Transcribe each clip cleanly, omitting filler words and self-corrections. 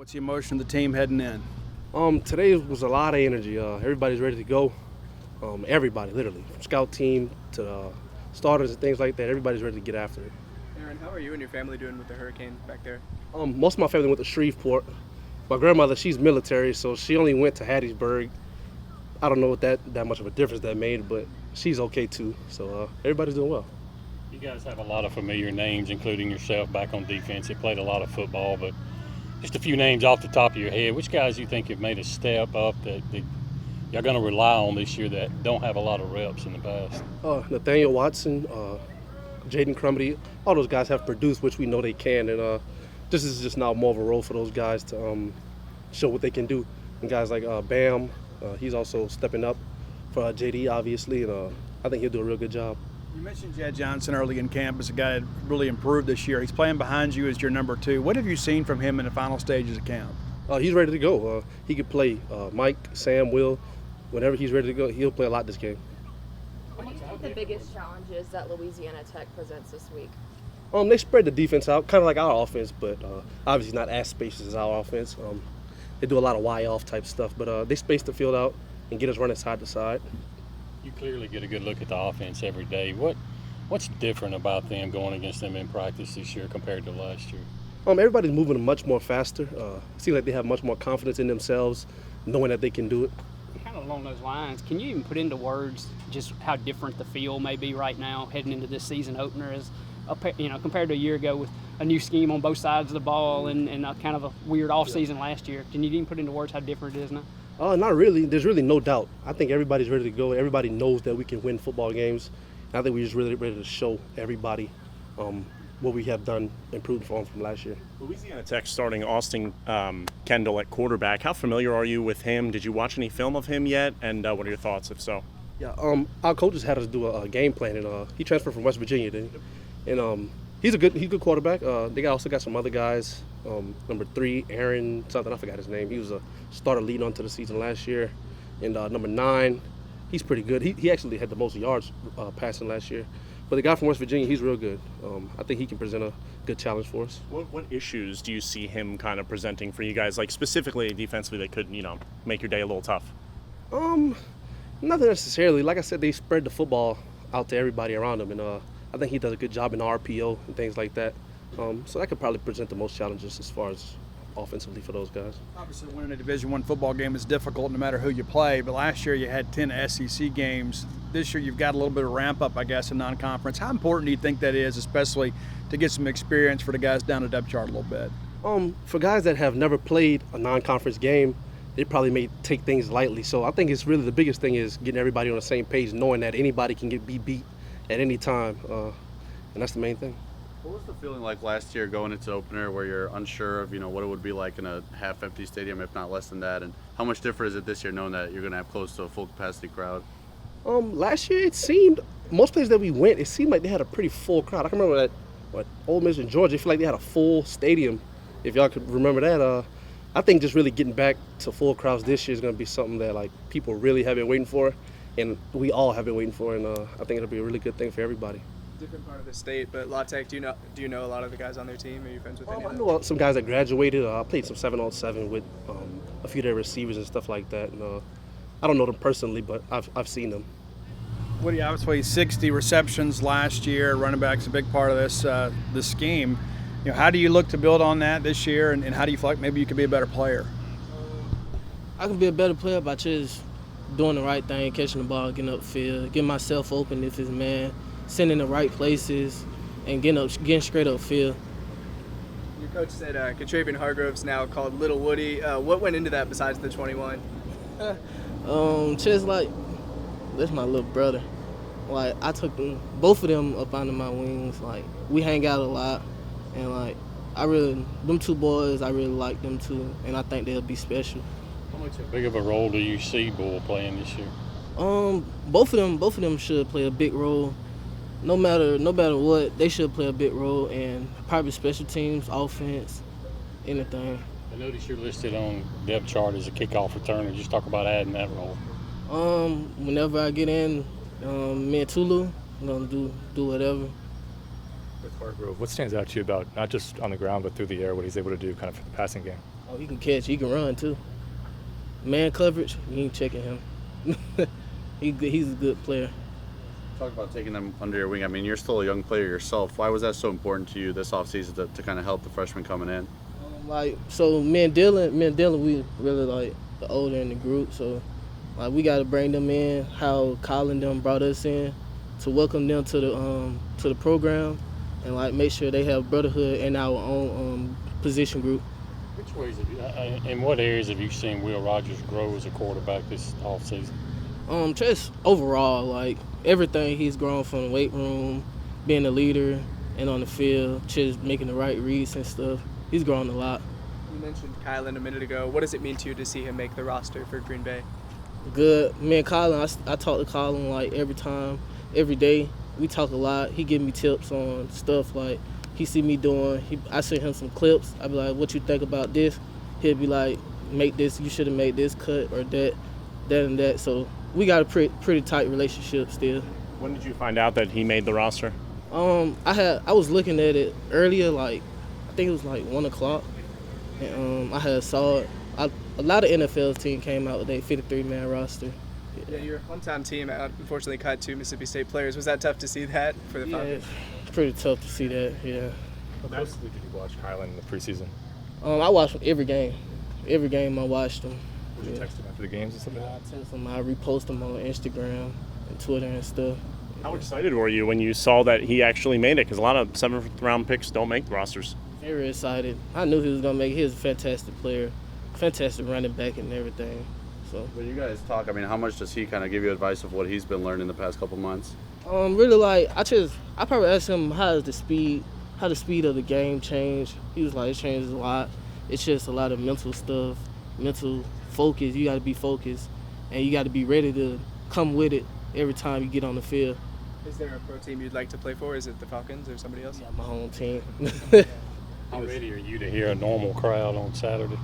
What's the emotion of the team heading in? Today was a lot of energy. Everybody's ready to go. Everybody, literally, from scout team to starters and things like that. Everybody's ready to get after it. Aaron, how are you and your family doing with the hurricane back there? Most of my family went to Shreveport. My grandmother, she's military, so she only went to Hattiesburg. I don't know what that much of a difference that made, but she's okay too. So everybody's doing well. You guys have a lot of familiar names, including yourself back on defense. You played a lot of football, but just a few names off the top of your head. Which guys do you think have made a step up that you're going to rely on this year that don't have a lot of reps in the past? Nathaniel Watson, Jaden Crumedy, all those guys have produced, which we know they can. And this is just now more of a role for those guys to show what they can do. And guys like Bam, he's also stepping up for JD, obviously, and I think he'll do a real good job. You mentioned Jed Johnson early in camp as a guy that really improved this year. He's playing behind you as your number two. What have you seen from him in the final stages of camp? He's ready to go. He could play Mike, Sam, Will. Whenever he's ready to go, he'll play a lot this game. What do you think the biggest challenges that Louisiana Tech presents this week? They spread the defense out, kind of like our offense, but obviously not as spacious as our offense. They do a lot of Y-off type stuff, but they space the field out and get us running side to side. You clearly get a good look at the offense every day. What's different about them going against them in practice this year compared to last year? Everybody's moving much more faster. It seems like they have much more confidence in themselves, knowing that they can do it. Kind of along those lines, can you even put into words just how different the feel may be right now heading into this season opener as compared to a year ago with a new scheme on both sides of the ball and a kind of a weird off season last year? Can you even put into words how different it is now? Not really. There's really no doubt. I think everybody's ready to go. Everybody knows that we can win football games. And I think we're just really ready to show everybody what we have done, improved from last year. Louisiana Tech starting Austin Kendall at quarterback. How familiar are you with him? Did you watch any film of him yet? And what are your thoughts, if so? Yeah, our coaches had us do a game plan, and he transferred from West Virginia, didn't he? And he's a good quarterback. They also got some other guys. Number 3, Aaron something, I forgot his name. He was a starter leading onto the season last year. And number 9, he's pretty good. He actually had the most yards passing last year. But the guy from West Virginia, he's real good. I think he can present a good challenge for us. What issues do you see him kind of presenting for you guys, like specifically defensively, that could make your day a little tough? Nothing necessarily. Like I said, they spread the football out to everybody around him, and I think he does a good job in RPO and things like that. So that could probably present the most challenges as far as offensively for those guys. Obviously, winning a Division I football game is difficult no matter who you play, but last year you had 10 SEC games. This year you've got a little bit of ramp up, I guess, in non-conference. How important do you think that is, especially to get some experience for the guys down the depth chart a little bit? For guys that have never played a non-conference game, they probably may take things lightly. So I think it's really the biggest thing is getting everybody on the same page, knowing that anybody can be beat at any time, and that's the main thing. What was the feeling like last year going into opener where you're unsure of, what it would be like in a half-empty stadium, if not less than that? And how much different is it this year knowing that you're going to have close to a full-capacity crowd? Last year it seemed, most places that we went, it seemed like they had a pretty full crowd. I can remember that Ole Miss and Georgia, I feel like they had a full stadium, if y'all could remember that. I think just really getting back to full crowds this year is going to be something that people really have been waiting for, and we all have been waiting for, and I think it'll be a really good thing for everybody. Different part of the state, but La Tech, do you know a lot of the guys on their team? Are you friends with any of I them? know some guys that graduated. I played some 7-on-7 with a few of their receivers and stuff like that. And, I don't know them personally, but I've seen them. Woody, obviously 60 receptions last year. Running back's a big part of this scheme. How do you look to build on that this year, and how do you feel like maybe you could be a better player? I can be a better player by just doing the right thing, catching the ball, getting upfield, getting myself open if it's man, sending the right places, and getting straight upfield. Your coach said Contravian Hargrove's now called Little Woody. What went into that besides the 21? Just that's my little brother. I took both of them up under my wings. We hang out a lot, and them two boys, I really like them too, and I think they'll be special. How much big of a role do you see Bull playing this year? Both of them should play a big role. No matter what, they should play a big role in probably special teams, offense, anything. I notice you're listed on depth chart as a kickoff returner. Just talk about adding that role. Whenever I get in, me and Tulu, I'm gonna do whatever. With Hargrove, what stands out to you about not just on the ground but through the air, what he's able to do kind of for the passing game? Oh, he can catch. He can run too. Man coverage, you ain't checking him. He's a good player. Talk about taking them under your wing. I mean, you're still a young player yourself. Why was that so important to you this offseason to kind of help the freshmen coming in? Me and Dylan, we really like the older in the group. So, like, we got to bring them in. How Colin them brought us in to welcome them to the program, and like make sure they have brotherhood in our own position group. Which ways have you, in what areas have you seen Will Rogers grow as a quarterback this offseason? Just overall, like everything he's grown from the weight room, being a leader, and on the field, just making the right reads and stuff. He's grown a lot. You mentioned Kylan a minute ago. What does it mean to you to see him make the roster for Green Bay? Good. Me and Colin, I talk to Colin like every day. We talk a lot. He give me tips on stuff like he see me doing. I send him some clips. I be like, what you think about this? He'll be like, make this, you should have made this cut or that and that. So we got a pretty tight relationship still. When did you find out that he made the roster? I was looking at it earlier, like I think it was like 1 o'clock, and I had saw it. A lot of NFL teams came out with a 53-man roster. Yeah, your hometown team unfortunately cut 2 Mississippi State players. Was that tough to see that for the Falcons? Yeah, pretty tough to see that. Yeah. How closely did you watch Kylan in the preseason? I watched him every game. Every game I watched him. Would you text him after the games and stuff like that? I text him. I repost him on Instagram and Twitter and stuff. How excited were you when you saw that he actually made it? Because a lot of 7th-round picks don't make the rosters. Very excited. I knew he was going to make it. He was a fantastic player, fantastic running back and everything. So When you guys talk, I mean, how much does he kind of give you advice of what he's been learning the past couple months? really like I probably asked him how the speed of the game changed. He was like, it changes a lot. It's just a lot of mental stuff, mental focus. You got to be focused, and you got to be ready to come with it every time you get on the field. Is there a pro team you'd like to play for? Is it the Falcons or somebody else? Yeah, my home team. How ready are you to hear a normal crowd on Saturday?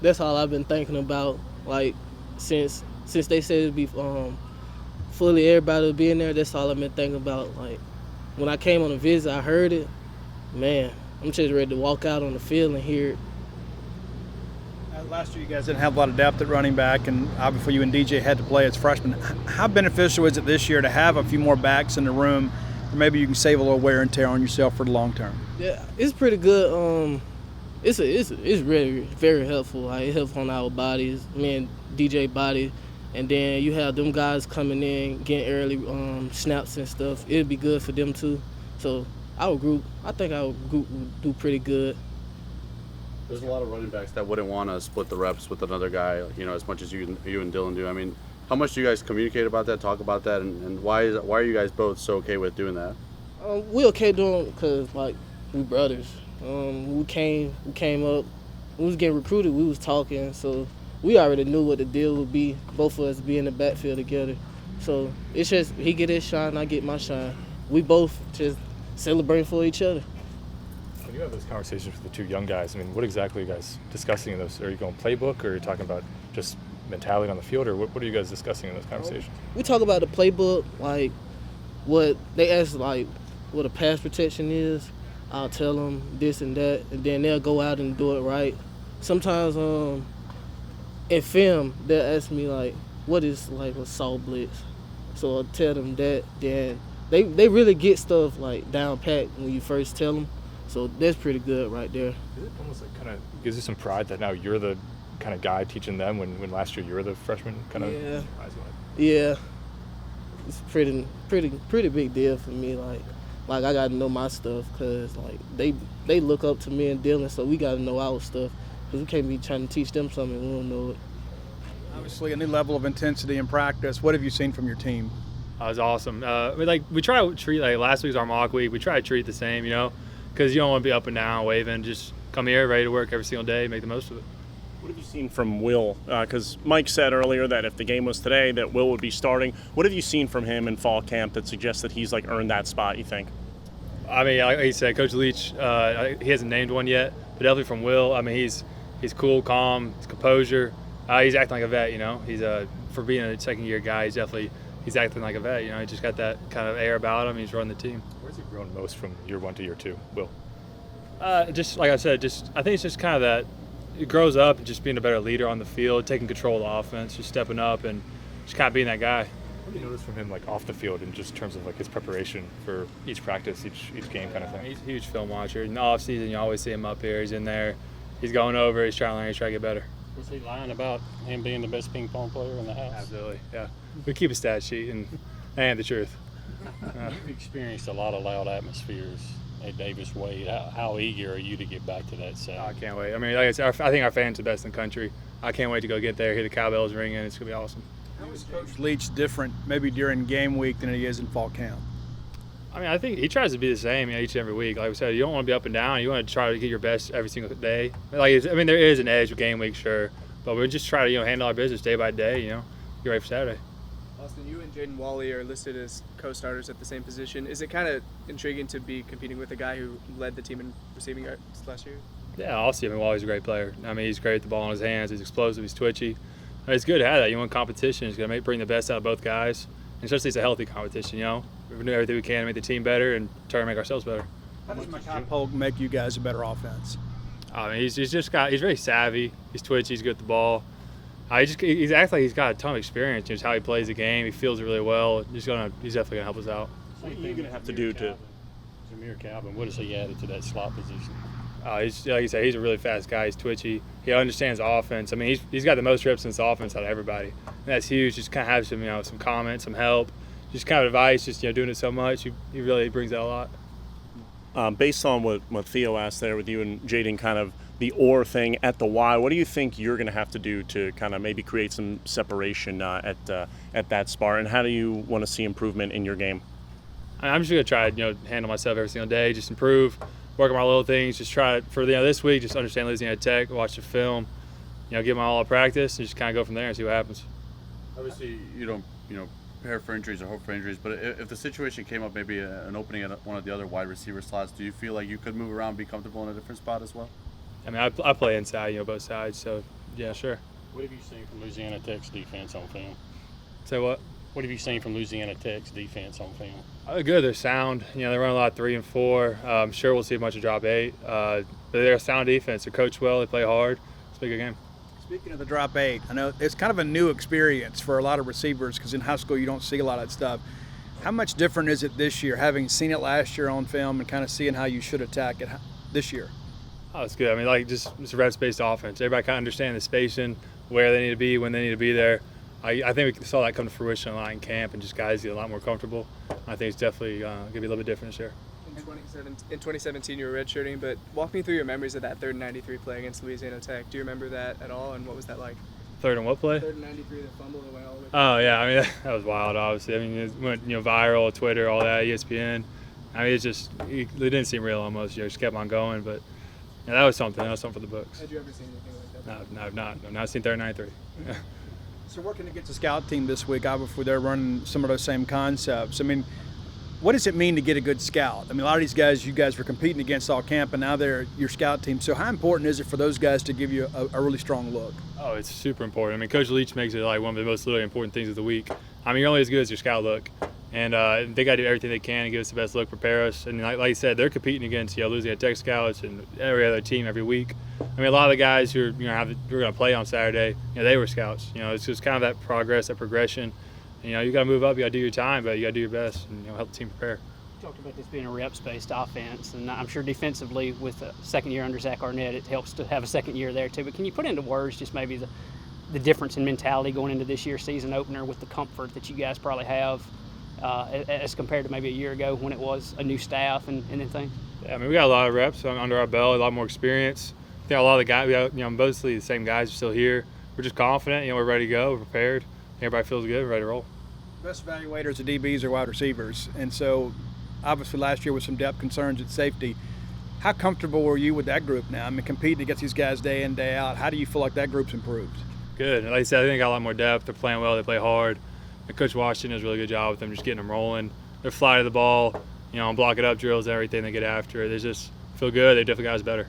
That's all I've been thinking about. Like since they said it'd be fully everybody would be in there. That's all I've been thinking about. Like when I came on a visit, I heard it. Man, I'm just ready to walk out on the field and hear it. Last year, you guys didn't have a lot of depth at running back, and obviously you and DJ had to play as freshmen. How beneficial is it this year to have a few more backs in the room, or maybe you can save a little wear and tear on yourself for the long term? Yeah, it's pretty good. It's really very helpful. Like, it helps on our bodies, me and DJ body, and then you have them guys coming in, getting early snaps and stuff. It'd be good for them too. So I think our group would do pretty good. There's a lot of running backs that wouldn't want to split the reps with another guy, you know, as much as you and Dylan do. I mean, how much do you guys communicate about that, talk about that, and why are you guys both so okay with doing that? We okay doing it because, like, we brothers. We came up, we was getting recruited, we was talking, so we already knew what the deal would be, both of us be in the backfield together. So it's just, he get his shine, I get my shine. We both just celebrating for each other. When you have those conversations with the two young guys, I mean, what exactly are you guys discussing in those? Are you going playbook, or are you talking about just mentality on the field, or what are you guys discussing in those conversations? We talk about the playbook, like what they ask, like what a pass protection is. I'll tell them this and that, and then they'll go out and do it right. Sometimes in film, they'll ask me like, what is like a saw blitz? So I'll tell them that. Then they really get stuff like down pat when you first tell them. So that's pretty good right there. Is it almost like kind of gives you some pride that now you're the kind of guy teaching them when last year you were the freshman kind of? Yeah, it's pretty big deal for me. Like I got to know my stuff, because like they look up to me and Dylan, so we got to know our stuff, because we can't be trying to teach them something we don't know it. Obviously, a new level of intensity in practice. What have you seen from your team? It was awesome. We try to treat, like last week was our mock week. We try to treat it the same, you know, because you don't want to be up and down waving. Just come here, ready to work every single day, make the most of it. What have you seen from Will? Because Mike said earlier that if the game was today, that Will would be starting. What have you seen from him in fall camp that suggests that he's like earned that spot, you think? I mean, like he said, Coach Leach, he hasn't named one yet, but definitely from Will. I mean, he's cool, calm, his composure. He's acting like a vet, you know. He's for being a second-year guy, he's acting like a vet, you know. He just got that kind of air about him. He's running the team. Where's he grown most from year one to year two, Will? Just like I said, I think it's just kind of he grows up and just being a better leader on the field, taking control of the offense, just stepping up and just kind of being that guy. What do you notice from him, like off the field, in just terms of like his preparation for each practice, each game kind of thing? He's a huge film watcher. In the off season, you always see him up here. He's in there. He's going over. He's trying to learn. He's trying to get better. Was he lying about him being the best ping pong player in the house? Absolutely, yeah. We keep a stat sheet and the truth. You've experienced a lot of loud atmospheres at Davis Wade. How eager are you to get back to that side? I can't wait. I mean, like I said, I think our fans are the best in the country. I can't wait to go get there, hear the cowbells ringing. It's going to be awesome. How is Coach Leach different maybe during game week than he is in fall camp? I mean, I think he tries to be the same, each and every week. Like we said, you don't want to be up and down. You want to try to get your best every single day. Like, I mean, there is an edge with game week, sure, but we just try to handle our business day by day. Get ready for Saturday. Austin, you and Jaden Wally are listed as co-starters at the same position. Is it kind of intriguing to be competing with a guy who led the team in receiving yards last year? Yeah, Austin, Wally's a great player. I mean, he's great with the ball in his hands. He's explosive. He's twitchy. I mean, it's good to have that. You want competition. It's going to bring the best out of both guys. And especially it's a healthy competition, We're doing everything we can to make the team better and try to make ourselves better. How does Makai Polk make you guys a better offense? I mean, he's very savvy. He's twitchy. He's good at the ball. He's acts like he's got a ton of experience. Just how he plays the game. He feels it really well. He's definitely gonna help us out. What are you going to have to do to? Jameer Calvin, what has he added to that slot position? He's like you said, he's a really fast guy. He's twitchy. He understands offense. I mean, he's got the most reps in this offense out of everybody. And that's huge. Just kind of have some comments, some help, just kind of advice. Just doing it so much, he really brings out a lot. Based on what Theo asked there with you and Jaden, kind of the or thing at the Y, what do you think you're going to have to do to kind of maybe create some separation at that spot, and how do you want to see improvement in your game? I'm just going to try to handle myself every single day, just improve, work on my little things, just try for this week, just understand Louisiana Tech, watch the film, give my all at practice, and just kind of go from there and see what happens. Obviously, you don't prepare for injuries or hope for injuries, but if the situation came up, maybe an opening at one of the other wide receiver slots, do you feel like you could move around, be comfortable in a different spot as well? I mean, I play inside, both sides, so yeah, sure. What have you seen from Louisiana Tech's defense on film? Say what? What have you seen from Louisiana Tech's defense on film? They're good. They're sound. They run a lot of 3 and 4. I'm sure we'll see a bunch of drop 8. But they're a sound defense. They're coached well. They play hard. It's a good game. Speaking of the drop 8, I know it's kind of a new experience for a lot of receivers because in high school you don't see a lot of that stuff. How much different is it this year, having seen it last year on film and kind of seeing how you should attack it this year? Oh, it's good. I mean, just a reps-based offense. Everybody kind of understands the spacing, where they need to be, when they need to be there. I think we saw that come to fruition a lot in camp, and just guys get a lot more comfortable. I think it's definitely going to be a little bit different this year. In 2017, you were redshirting, but walk me through your memories of that 3rd and 93 play against Louisiana Tech. Do you remember that at all, and what was that like? 3rd and what play? 3rd and 93, the fumble that went all the way. Oh, yeah. I mean, that was wild, obviously. I mean, it went viral, Twitter, all that, ESPN. I mean, it didn't seem real almost. Just kept on going, but that was something. That was something for the books. Had you ever seen anything like that? No, I've not. I've not seen 3rd and 93. So working against the scout team this week, obviously they're running some of those same concepts. I mean, what does it mean to get a good scout? I mean, a lot of these guys you guys were competing against all camp, and now they're your scout team. So how important is it for those guys to give you a really strong look? Oh, it's super important. I mean, Coach Leach makes it like one of the most literally important things of the week. I mean, you're only as good as your scout look. And they got to do everything they can to give us the best look, prepare us. And like you said, they're competing against Louisiana Tech scouts and every other team every week. I mean, a lot of the guys who are going to play on Saturday, they were scouts. It's just kind of that progress, that progression. And, you got to move up, you got to do your time, but you got to do your best and help the team prepare. You talked about this being a reps-based offense, and I'm sure defensively with the second year under Zach Arnett, it helps to have a second year there too. But can you put into words just maybe the difference in mentality going into this year's season opener with the comfort that you guys probably have? As compared to maybe a year ago when it was a new staff and things? Yeah, I mean, we got a lot of reps under our belt, a lot more experience. I think a lot of the guys, mostly the same guys are still here. We're just confident, we're ready to go, we're prepared. Everybody feels good, we're ready to roll. Best evaluators of DBs are wide receivers, and so obviously last year with some depth concerns at safety. How comfortable were you with that group now? I mean, competing against these guys day in, day out, how do you feel like that group's improved? Good. Like I said, I think they got a lot more depth. They're playing well, they play hard. And Coach Washington does a really good job with them, just getting them rolling. They're fly to the ball, block it up drills, everything they get after. They just feel good. They definitely got us better.